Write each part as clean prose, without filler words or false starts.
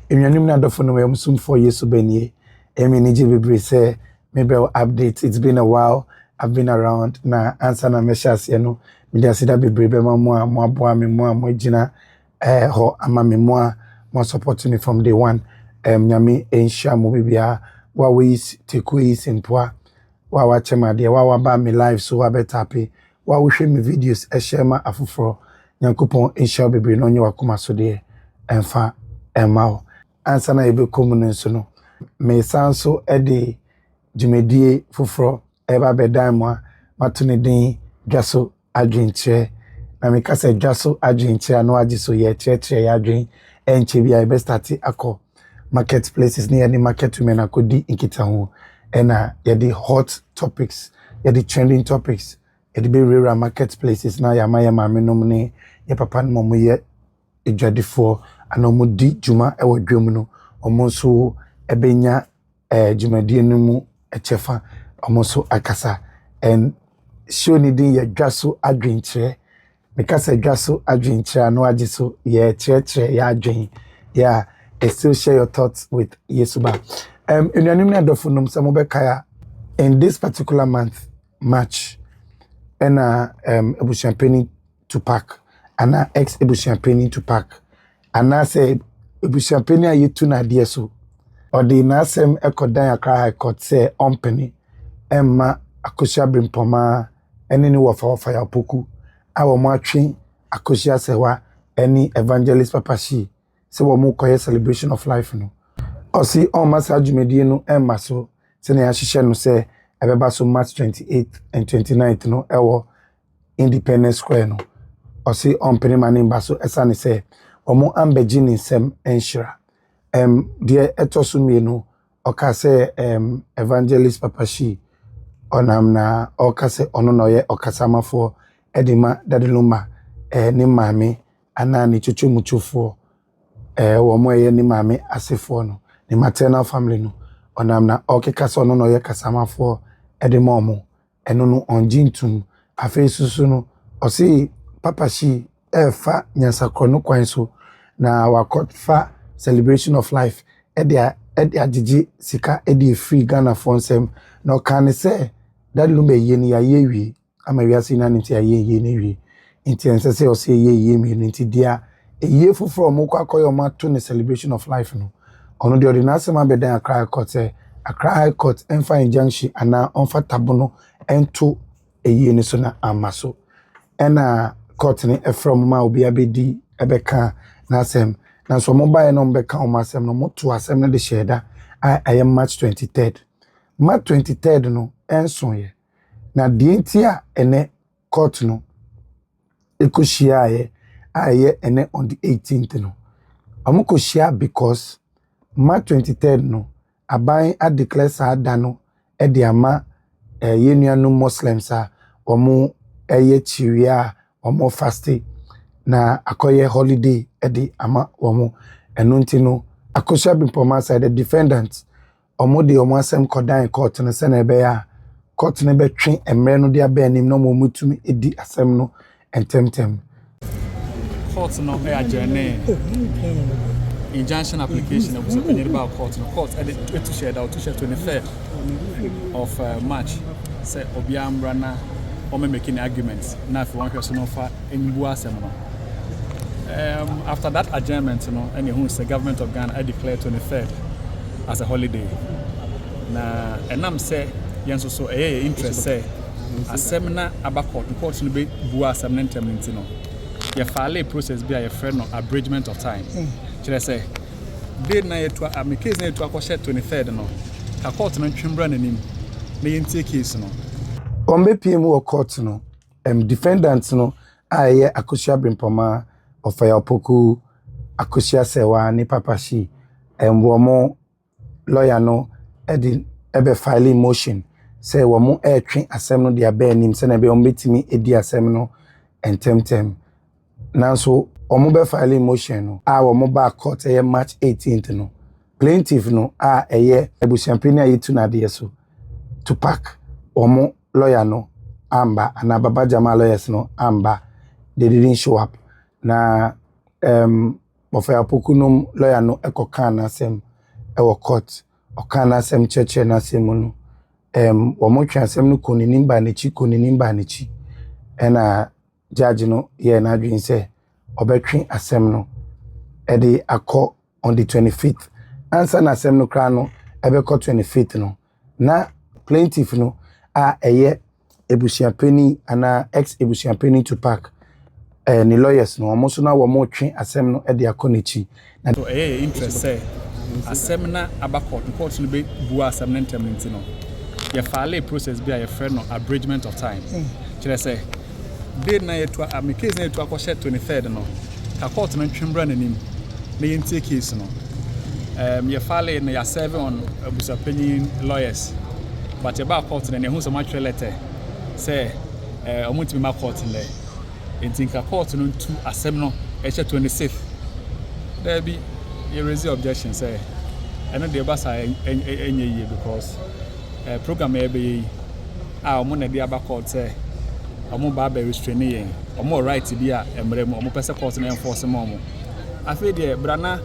Enuanim na adofo no we musum for Yesu benie. Emi ni bebre say maybe update. It's been a while. I've been around na answer na meshas ye no. Me dey asida bebre be ma mo aboa me mo gina ho ama me mo support me from day one. Nyame enhia mo bibia wa we take we simple. Wa chema de wa ba me live so wa better happy. Wa we hwe me videos share ma afoforo. Nyankopon enhia bebre no nye wakoma so de emfa emao. Ansa na ebe komun nso no me sanso ede djumedie foforo eba bedan mo matune din dwaso adwenche na me kasa dwaso adwenche no agiso ye cheche ya adwen enche bia e be start akọ marketplaces ni any market women akodi nkita ho ena ye the hot topics ye the trending topics ye the be rare marketplaces na ya ma menom ne ye papa no mo ye edwadefo anomo di juma ewo dwom no omo so ebenya jumadie no mu echefa omo so akasa en show ni din ye dwaso adwenche me kasa dwaso adwenche no agiso ye cheche ya adwen ya still share your thoughts with Yesuba enuanim na adofo nom samo be kaya in this particular month March ena ebu champagne to pack ana ex ebu champagne to pack ana say ebu champagne ayetu na de so odi na asem ekodan akra high court say ompany emma akosia brimpoma eni ni wofa ya poku awo mo atwe akosia sewa eni evangelist papashi se wo mo koye celebration of life no osi on massage medie no emma so se na ya hihye no se ebeba so March 28th and 29th no ewo Independence Square no osi ompany manimba so esane se omo ambeji ni nsem enhira de etoso mienu okase evangelist papashi onamna okase ono no ye okasamafo edima dadeluma ni mame ana ni chuchumuchufo wo mo ye ni mame asefo no ni maternal family no onamna okekase ono no ye kasamafo edima omo eno no onjintum afesusu no osi papashi efa nyansakro no kwan so na wakotfa celebration of life edi agigi sika edi free Ghana fonsem no kan se that lumbe ye ni ya yewi ama wiase na nti ya ye ni wi nti ensese o se ye mi nti dia ye fufuro mo kwa koyo ma to ne celebration of life no ono de ordinance ma be dan Accra Court Accra High Court enfa injunction ana onfa tabono ento ye ni so na amaso ena court ni efrom ma obi abedi ebeka na asem na so mobile no mbeka o masem no moto asem na de sheda I am March 23rd March 23rd no enso ye na de ntia ene court no ekoshia ye aye ene on the 18th no amukoshia because March 23rd no aban a declare sa da no e de ama yenuanu Muslims a omo eye chiria omo faste na akoye holiday edi ama womo eno nti no akosha bimpoma side the defendants omo de omo asem kodan court no se na ebe ya court no be twen emre no de abanim no mo mutumi edi asem no entemtem court no e ajene injunction application of the about court no court e to share out to share 23rd of March say obiamra na o me making arguments na if one person offer enbu asem no after that adjournment, and the government of Ghana declared 23rd as a holiday. Na enam say yenso so interest say a seminar about court no be bua asem ntem ntino. Ye file process be a friend no abridgment of time. Kire say day na ye to am case na ye to akoshe 23rd no. Ka court no twembra nanim. Na ye ntie case no. Ombe PM court no defendants no aye akosia brimpoma ofaya opoku akosia sewa ni papashi womo lawyer no ebe file motion say womo twen asem no dia ba nim se na be ombetimi edi asem no entemtem nanso omo be file motion no womo ba court March 18th no plaintiff no ebu champagne ayetu na de so to pack womo lawyer no amba and Baba Jama lawyers no amba they didn't show up na Bofaya Pokunum lawyer no ekokana sem ewo court okana sem cheche na semunu womotwa asem no koninimba nechi ena judge no ye na adwin se obetwe asem no ede akọ on the 25th answer na asem no kra no ebekọ 25th no na plaintiff no a eye ebusiapeni ana ex ebusiapeni to park ni lawyers no omo so na womotwe asem no ede akọ nechi na so interest say asem na abakọ court no be bu asem na ntem nti no ye file process be a friend no abridgment of time kire say day na yetu am case na yetu akọ 23rd no ka court no ntwembra nanim na yenti case no ye file na ya serve on abusapanyin lawyers but about court na hu some actual letter say omutimi ma court le enti ka court no ntu asem no e 26th there be you raise objection say eno de basa enye ye because program e be omo na de aba court say omo ba be restrain yen omo right bi a emre mu omo pese court na enforce mo omo afi de brana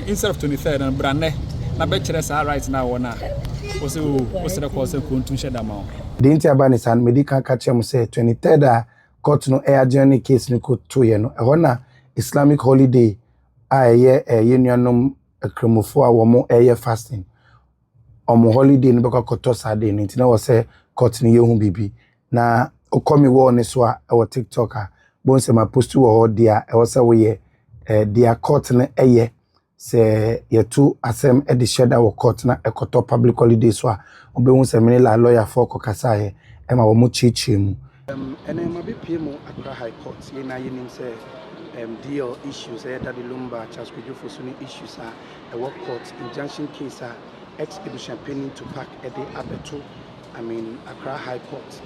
instead of 23rd and brane na be kire sa right na wona o se the court say kontun sheda ma the intia ni san medical catch am say 23rd a court no air journey case ni ko to ye no e na Islamic holiday a ye yenuanom akremofo a wo mo air fasting omo holiday ni beko koto sade ni ntina wo say court ni yehu bibi na okomi wo ni so a wo TikTok a bon se ma post wo ho dia e wo say wo ye dia court na eye se yetu asem e de sheda wo court na ekoto public holiday so a obehun se mini la lawyer for kokasa he e ma wo mo chichi mu ene ma be pie mu Accra High Court ye na yenim se deal issues that the Lumba Chaskuju for Sunni issues are a work court injunction case ex Ebusiapeni to park at the Abeto Accra High Court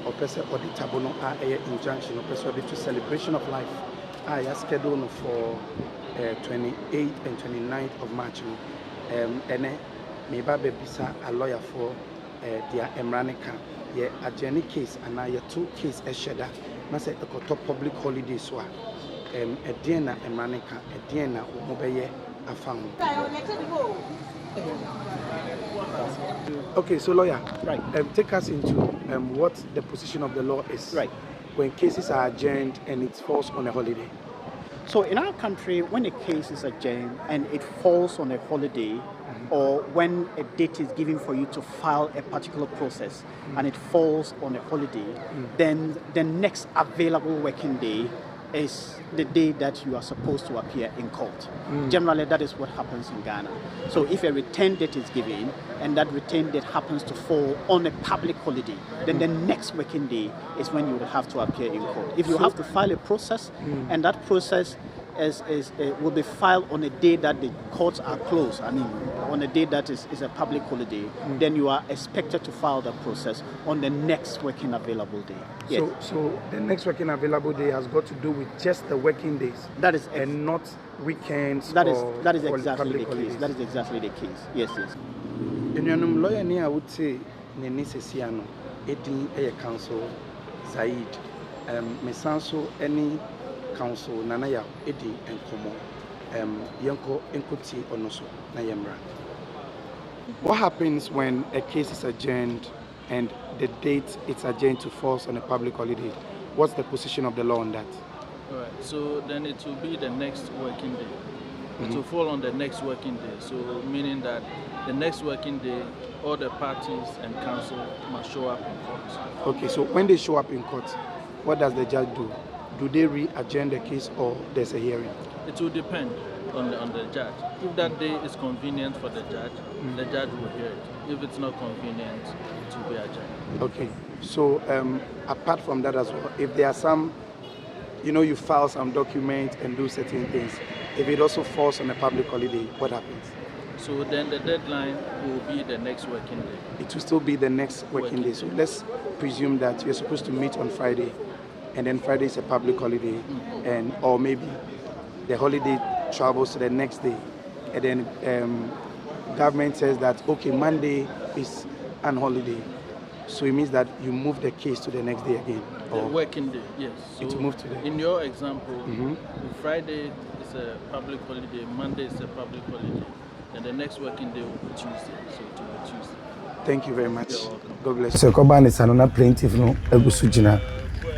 or person or the tabono injunction or person to celebration of life I scheduled for 28th and 29th of March and maybe bisa a lawyer for their Emranica yeah a journey case and now your two case sheda na say a top public holiday so a diena Emranica a diena mobeye afam. Okay, so lawyer, right? Take us into what the position of the law is, right? When cases are adjourned and it falls on a holiday. So in our country, when a case is adjourned and it falls on a holiday, or when a date is given for you to file a particular process and it falls on a holiday, then the next available working day is the day that you are supposed to appear in court. Generally, that is what happens in Ghana. So if a return date is given and that return date happens to fall on a public holiday, then the next working day is when you will have to appear in court. If you have to file a process and that process will be filed on a day that the courts are closed, on a day that is a public holiday, then you are expected to file the process on the next working available day. Yes. So the next working available day has got to do with just the working days. That is and not weekends. That is exactly the case. That is exactly the case. Yes, yes. In lawyer ni I would say Nene Sesiano, Edin Council Said, Mesanso any council Nanaya Edi and Komo Yanko Enkoti Onoso Nayemra. What happens when a case is adjourned and the date it's adjourned to falls on a public holiday? What's the position of the law on that? All right, so then it will be the next working day. It will fall on the next working day. So meaning that the next working day, all the parties and counsel must show up in court. Okay, so when they show up in court, what does the judge do? Do they re-adjourn the case or there's a hearing? It will depend on the judge. If that day is convenient for the judge will hear it. If it's not convenient, it will be adjourned. Okay, so apart from that as well, if there are some, you file some documents and do certain things, if it also falls on a public holiday, what happens? So then the deadline will be the next working day. It will still be the next working day. So let's presume that you're supposed to meet on Friday, and then Friday is a public holiday, or maybe the holiday travels to the next day, and then government says that okay, Monday is an holiday, so it means that you move the case to the next day again. The working day, yes. So It moved today. in your example, Friday is a public holiday, Monday is a public holiday, and the next working day will be Tuesday. So it will be Tuesday. Thank you very much. You're welcome. God bless. So Koban is another plaintiff no egusu jina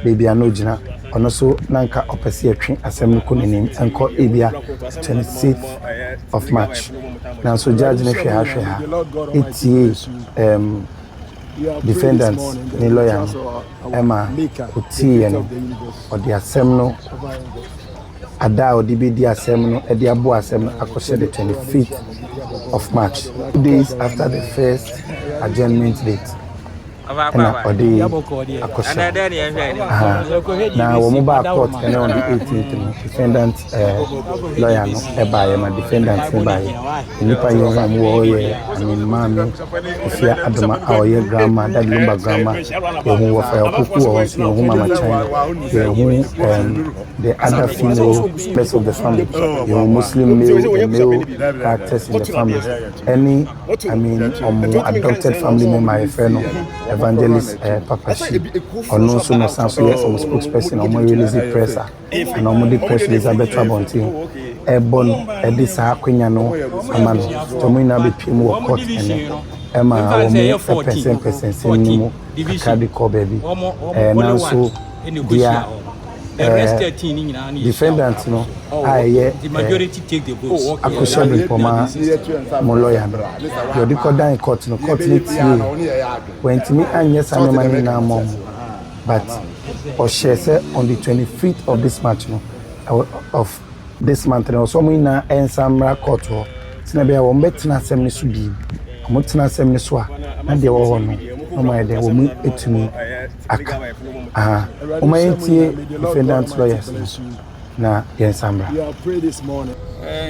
baby ano jina ono so nanka opese atwe asem no konenim enko ebia 26th of March now so judge ne hwe ha etie defendant ni lawyer Emma otie no odi asem no ada odi bi di asem no e di abo asem no akose the 25th of March 2 days after the first adjournment date na odi akose na wo mobile court and on the 18th defendant lawyer no e baye ma defendant ne baye nipa yen wo ye amin mami ofia adoma awoye grandma that lumba grandma wo fa okuku wo so wo mama chan wo the other female members of the family your Muslim male characters in the family any adopted family member friend evangelist Papa Shi ono so no sanso yes some spokesperson omo release presser and omo the press Elizabeth Abontin ebon edisa akwanya no amano to mo na be pim wo court ene ema wo person sinimu akadi ko baby na so dia defendant no the majority take the votes. Akusha bin poma mo lawyer no you dey call down court no court ni tie when timi anye sanema na mom but o share say on the 25th of this month no of this month no so mo na ensamra court ho tina bia wo betina asem ni so bi mo tina asem ni so a na de wo ho no no my dey wo mu etumi aka o my tie defendant lawyers na yensambra we are pray this morning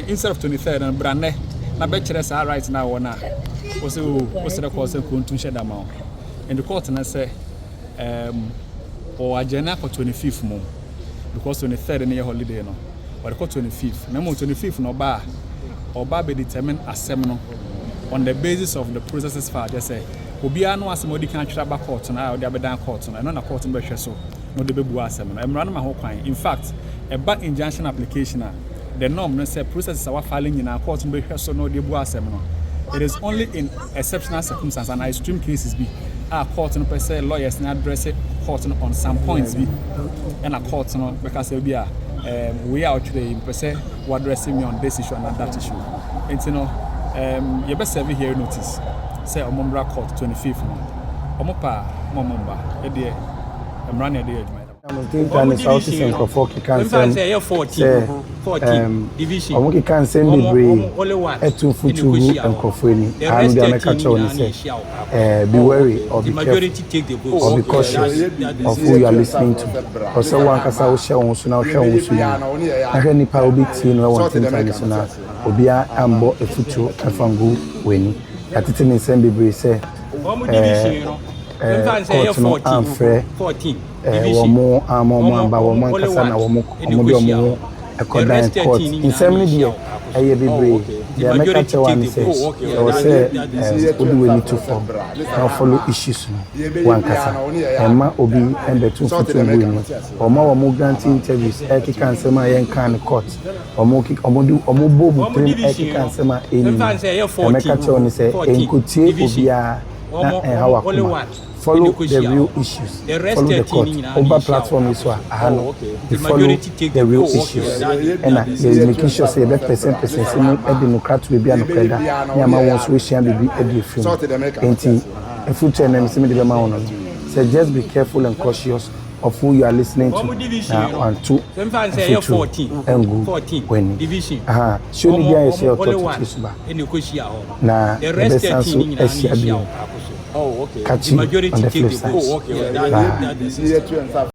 instead of 23rd and brane na be kire sa right now wona o se the court say kontun sheda ma and the court na say o agenda for 25th mo because 23rd na holiday no but the court 25th na mo 25th no ba be determine asem no on the basis of the processes filed they say obi anu asem odi kan twira ba court na odi abedan court na na court be hwe so no de bebu asem no emra no ma ho kwan in fact a back injunction application the norm no say processes are filing in our court be hwe so no de bu asem no it is only in exceptional circumstances and extreme cases be our court no per se lawyers na address court no on some points be and a court no because we are we are actually per se what addressing me on this issue and that issue and you know you best serve here notice say omombra court 25th no omopa momomba e de emra na de I'm thinking is how to send for can say 14 division omo can send the brain etu futugu and kofoni and the catch on say be wary or be careful or be cautious of who you are listening to because one kasa wo share won so na hwe won so na hwe nipa obi ti no want to so na obi ambo efutu afangu weni atete ni send be say court no unfair 14 womo amba womo kasa na womo bi womo ekodan court in same dia eye bebre dia make a one say or say we need to follow issues no one kasa ema obi embe tun futu we womo grant interviews can say ma yen kan court womo bobu train can say ma eni make a one say enkutie obia na how follow the real issues. Follow the court. Over platform is what I know. Follow the real issues. And making sure say that person a Democrat will be an operator. Yama wants we share be a different. And a future name is the amount. So just be careful and cautious of who you are listening to. And two, 14 and 14 division. Should be a share of na the rest of catch you on the flip side.